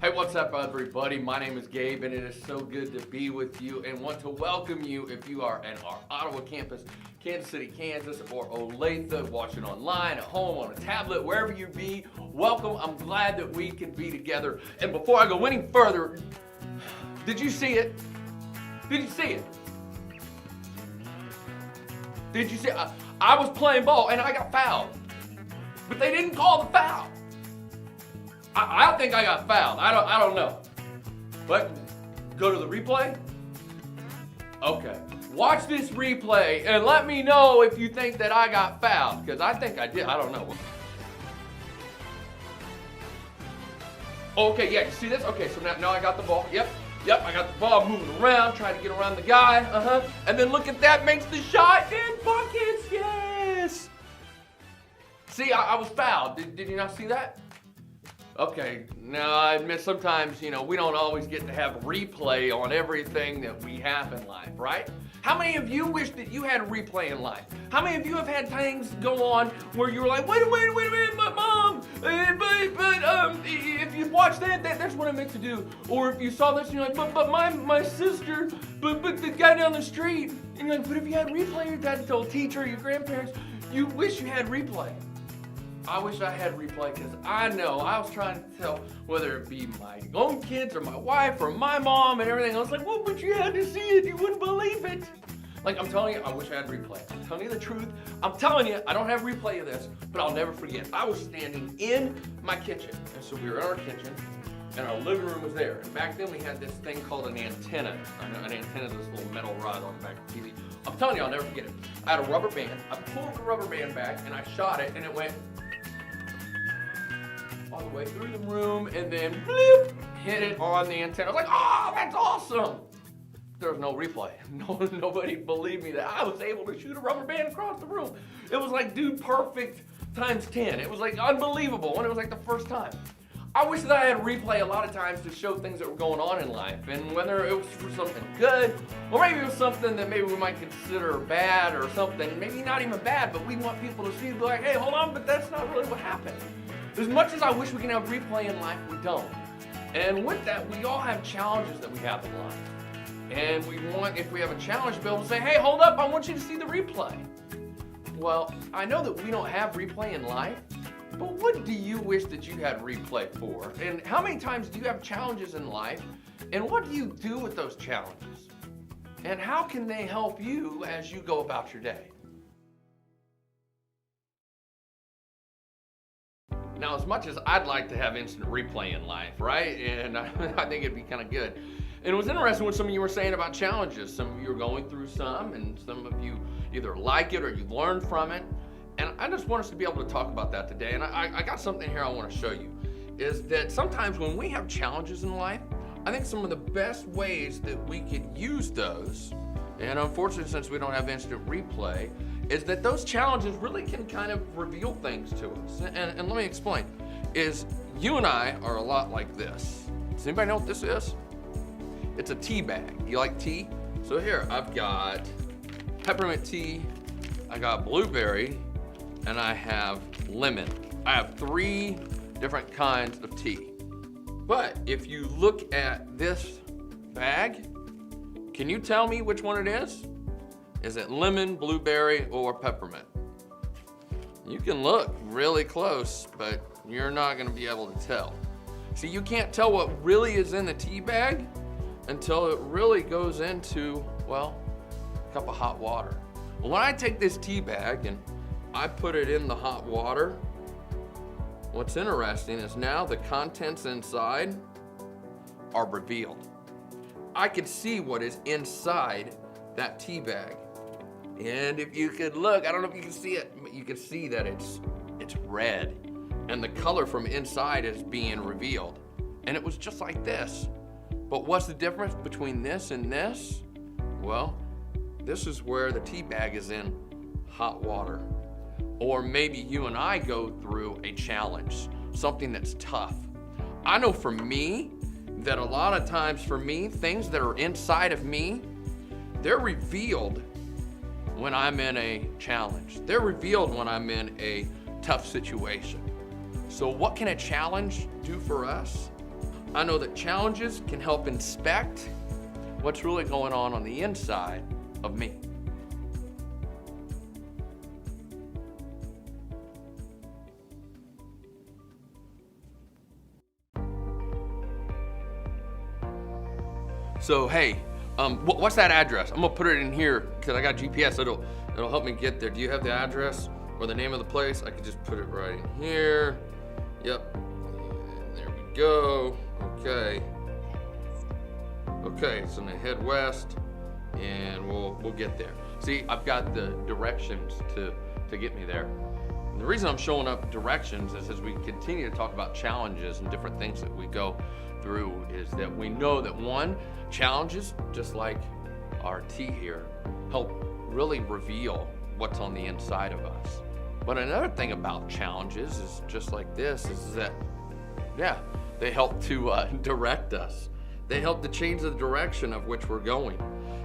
Hey, what's up, everybody? My name is Gabe, and it is so good to be with you and want to welcome you if you are at our Ottawa campus, Kansas City, Kansas, or Olathe, watching online, at home, on a tablet, wherever you be. Welcome. I'm glad that we can be together. And before I go any further, did you see it? Did you see it? Did you see it? I was playing ball, and I got fouled. But they didn't call the foul. I think I got fouled. I don't know. But go to the replay. Okay. Watch this replay and let me know if you think that I got fouled, because I think I did. I don't know. Okay, yeah, you see this? Okay, so now I got the ball. Yep, I got the ball moving around, trying to get around the guy. And then look at that, makes the shot and buckets. Yes. See, I was fouled. Did you not see that? Okay, now I admit sometimes, we don't always get to have replay on everything that we have in life, right? How many of you wish that you had a replay in life? How many of you have had things go on where you were like, wait a minute, my mom, but if you watch that's what I meant to do. Or if you saw this and you're like, but my sister, but the guy down the street, and you're like, but if you had replay, your dad told teacher, your grandparents, you wish you had replay. I wish I had replay, because I know I was trying to tell whether it be my own kids or my wife or my mom and everything. I was like, well, but you had to see it. You wouldn't believe it. Like, I'm telling you, I wish I had replay. I'm telling you the truth. I'm telling you, I don't have replay of this, but I'll never forget. I was standing in my kitchen. And so we were in our kitchen, and our living room was there. And back then we had this thing called an antenna. An antenna is this little metal rod on the back of the TV. I'm telling you, I'll never forget it. I had a rubber band. I pulled the rubber band back, and I shot it, and it went all the way through the room, and then bloop, hit it on the antenna. I was like, oh, that's awesome. There was no replay. Nobody believed me that I was able to shoot a rubber band across the room. It was like, dude, perfect times 10. It was like unbelievable, and it was like the first time. I wish that I had replay a lot of times to show things that were going on in life, and whether it was for something good, or maybe it was something that maybe we might consider bad, or something maybe not even bad, but we want people to see, like, hey, hold on, but that's not really what happened. As much as I wish we can have replay in life, we don't. And with that, we all have challenges that we have in life. And we want, if we have a challenge, to be able to say, hey, hold up, I want you to see the replay. Well, I know that we don't have replay in life, but what do you wish that you had replay for? And how many times do you have challenges in life? And what do you do with those challenges? And how can they help you as you go about your day? Now, as much as I'd like to have instant replay in life, right? And I think it'd be kind of good. And it was interesting what some of you were saying about challenges. Some of you are going through some, and some of you either like it or you've learned from it. And I just want us to be able to talk about that today. And I got something here I want to show you, is that sometimes when we have challenges in life, I think some of the best ways that we could use those, and unfortunately since we don't have instant replay, is that those challenges really can kind of reveal things to us. And let me explain, is you and I are a lot like this. Does anybody know what this is? It's a tea bag. You like tea? So here, I've got peppermint tea, I got blueberry, and I have lemon. I have 3 different kinds of tea. But if you look at this bag, can you tell me which one it is? Is it lemon, blueberry, or peppermint? You can look really close, but you're not gonna be able to tell. See, you can't tell what really is in the tea bag until it really goes into, well, a cup of hot water. Well, when I take this tea bag and I put it in the hot water, what's interesting is now the contents inside are revealed. I can see what is inside that tea bag. And if you could look, I don't know if you can see it, but you can see that it's red. And the color from inside is being revealed. And it was just like this. But what's the difference between this and this? Well, this is where the tea bag is in hot water. Or maybe you and I go through a challenge, something that's tough. I know for me, that a lot of times for me, things that are inside of me, they're revealed when I'm in a challenge. They're revealed when I'm in a tough situation. So what can a challenge do for us? I know that challenges can help inspect what's really going on the inside of me. So hey, what's that address? I'm gonna put it in here because I got GPS. It'll help me get there. Do you have the address or the name of the place? I could just put it right in here. Yep. And there we go. Okay. Okay. So I'm gonna head west, and we'll get there. See, I've got the directions to get me there. And the reason I'm showing up directions is as we continue to talk about challenges and different things that we go through, is that we know that one, challenges, just like our tea here, help really reveal what's on the inside of us. But another thing about challenges is just like this, is that, yeah, they help to direct us. They help to change the direction of which we're going.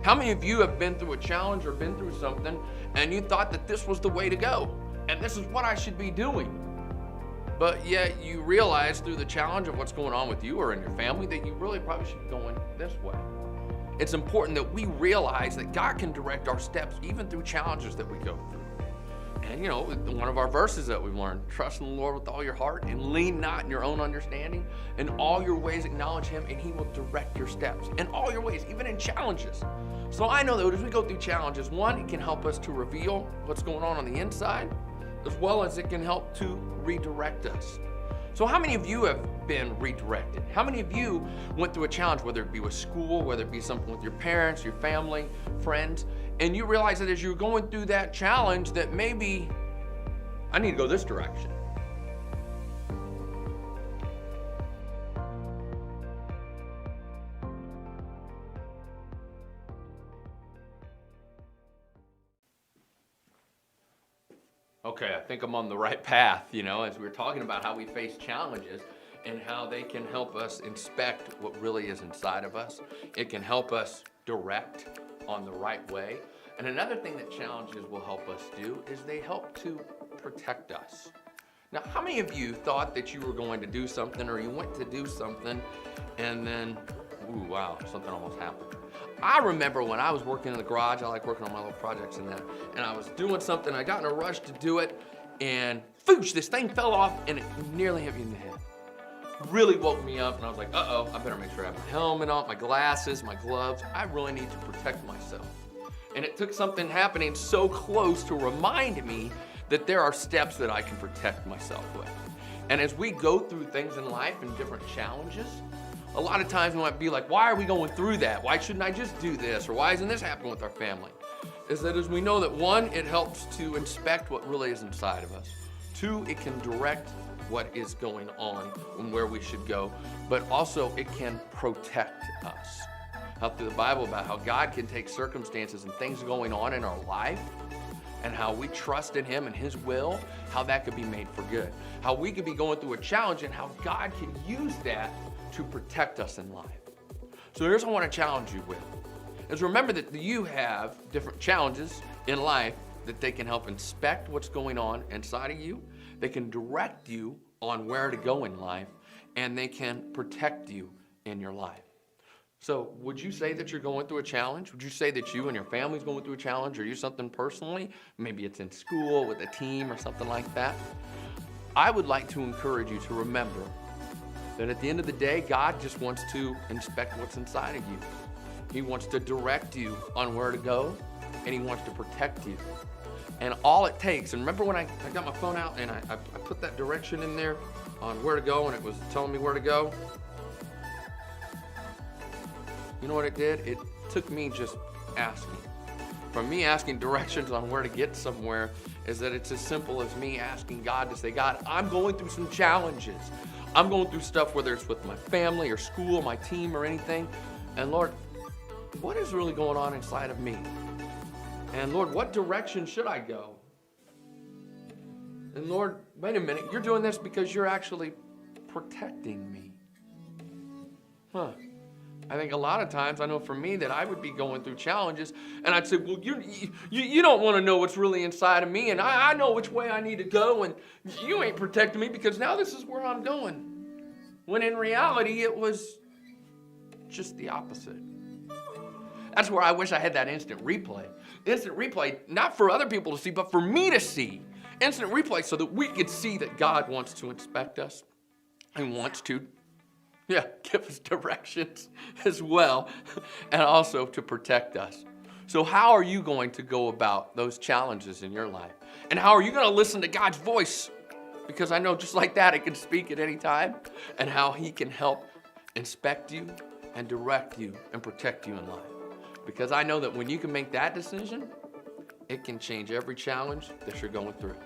How many of you have been through a challenge or been through something and you thought that this was the way to go and this is what I should be doing? But yet you realize through the challenge of what's going on with you or in your family that you really probably should be going this way. It's important that we realize that God can direct our steps even through challenges that we go through. And you know, one of our verses that we've learned, trust in the Lord with all your heart and lean not in your own understanding. In all your ways acknowledge him and he will direct your steps. In all your ways, even in challenges. So I know that as we go through challenges, one, it can help us to reveal what's going on the inside, as well as it can help to redirect us. So how many of you have been redirected? How many of you went through a challenge, whether it be with school, whether it be something with your parents, your family, friends, and you realize that as you're going through that challenge that maybe I need to go this direction? Okay, I think I'm on the right path, you know, as we're talking about how we face challenges and how they can help us inspect what really is inside of us. It can help us direct on the right way. And another thing that challenges will help us do is they help to protect us. Now, how many of you thought that you were going to do something or you went to do something and then, ooh, wow, something almost happened? I remember when I was working in the garage, I like working on my little projects and that, and I was doing something, I got in a rush to do it, and foosh, this thing fell off and it nearly hit me in the head. Really woke me up and I was like, uh-oh, I better make sure I have my helmet on, my glasses, my gloves. I really need to protect myself. And it took something happening so close to remind me that there are steps that I can protect myself with. And as we go through things in life and different challenges, a lot of times we might be like, why are we going through that? Why shouldn't I just do this? Or why isn't this happening with our family? Is that as we know that one, it helps to inspect what really is inside of us. Two, it can direct what is going on and where we should go, but also it can protect us. How through the Bible about how God can take circumstances and things going on in our life and how we trust in him and his will, how that could be made for good. How we could be going through a challenge and how God can use that to protect us in life. So here's what I want to challenge you with, is remember that you have different challenges in life that they can help inspect what's going on inside of you. They can direct you on where to go in life, and they can protect you in your life. So would you say that you're going through a challenge? Would you say that you and your family's going through a challenge, or you something personally? Maybe it's in school with a team or something like that. I would like to encourage you to remember that at the end of the day, God just wants to inspect what's inside of you. He wants to direct you on where to go, and he wants to protect you. And all it takes, and remember when I got my phone out and I put that direction in there on where to go, and it was telling me where to go? You know what it did? It took me just asking. From me asking directions on where to get somewhere, is that it's as simple as me asking God to say, God, I'm going through some challenges. I'm going through stuff, whether it's with my family or school, my team or anything. And Lord, what is really going on inside of me? And Lord, what direction should I go? And Lord, wait a minute, you're doing this because you're actually protecting me. Huh. I think a lot of times, I know for me, that I would be going through challenges and I'd say, well, you don't want to know what's really inside of me, and I know which way I need to go, and you ain't protecting me because now this is where I'm going. when in reality it was just the opposite. That's where I wish I had that instant replay. Instant replay, not for other people to see, but for me to see. Instant replay so that we could see that God wants to inspect us and wants to, give us directions as well, and also to protect us. So how are you going to go about those challenges in your life? And how are you going to listen to God's voice? Because I know just like that, it can speak at any time, and how he can help inspect you and direct you and protect you in life. Because I know that when you can make that decision, it can change every challenge that you're going through.